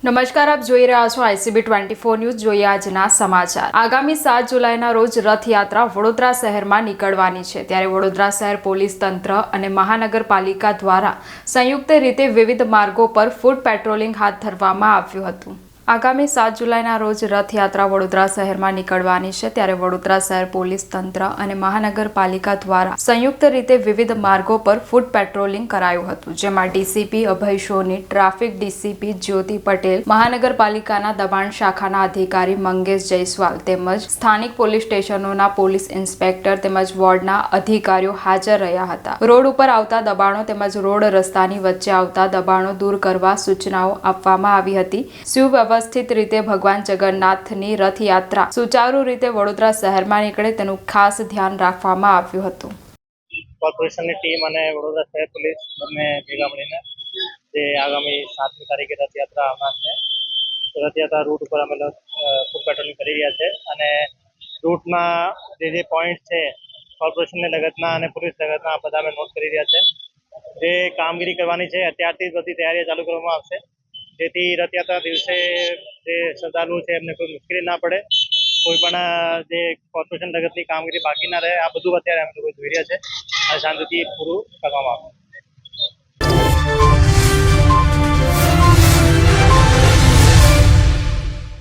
નમસ્કાર, આપ જોઈ રહ્યા છો ICB24 ન્યૂઝ. જોઈએ આજના સમાચાર. આગામી 7 જુલાઈના રોજ રથયાત્રા વડોદરા શહેરમાં નીકળવાની છે, ત્યારે વડોદરા શહેર પોલીસ તંત્ર અને મહાનગરપાલિકા દ્વારા સંયુક્ત રીતે વિવિધ માર્ગો પર ફૂટ પેટ્રોલિંગ હાથ ધરવામાં આવ્યું હતું. આગામી 7 જુલાઈના રોજ રથયાત્રા વડોદરા શહેરમાં નીકળવાની છે, ત્યારે વડોદરા શહેર પોલીસ તંત્ર અને મહાનગરપાલિકા દ્વારા સંયુક્ત રીતે વિવિધ માર્ગો પર ફૂટ પેટ્રોલિંગ કરાયું હતું, જેમાં ડીસીપી અભય સોની, ટ્રાફિક ડીસીપી જ્યોતિ પટેલ, મહાનગરપાલિકાના દબાણ શાખાના અધિકારી મંગેશ જયસ્વાલ તેમજ સ્થાનિક પોલીસ સ્ટેશનોના પોલીસ ઇન્સ્પેક્ટર તેમજ વોર્ડના અધિકારીઓ હાજર રહ્યા હતા. રોડ ઉપર આવતા દબાણો તેમજ રોડ રસ્તાની વચ્ચે આવતા દબાણો દૂર કરવા સૂચનાઓ આપવામાં આવી હતી. સુવ્યવસ્થિત રીતે ભગવાન જગન્નાથની રથયાત્રા સુચારુ રીતે વડોદરા શહેરમાં નીકળે તેનું ખાસ ધ્યાન રાખવામાં આવ્યું હતું. કોર્પોરેશનની ટીમ અને વડોદરા શહેર પોલીસ બંને ભેગા મળીને જે આગામી 7મી તારીખે રથયાત્રા આવનાર છે, રથયાત્રા રૂટ ઉપર અમે ફૂટ પેટ્રોલિંગ કરી રહ્યા છે અને રૂટમાં જે પોઈન્ટ છે કોર્પોરેશનને લગતના અને પોલીસ લગતના બધા અમે નોટ કરી રહ્યા છે. જે કામગીરી કરવાની છે અત્યારથી જ બધી તૈયારીઓ ચાલુ કરવામાં આવશે, જેથી રથયાત્રા દિવસે જે શ્રદ્ધાળુઓ છે એમને કોઈ મુશ્કેલી ના પડે, કોઈ પણ જે કોર્પોરેશન લગતની કામગીરી બાકી ના રહે. આ બધું અત્યારે અમે લોકો જોઈ રહ્યા છે અને શાંતિથી પૂરું કરવામાં આવશે.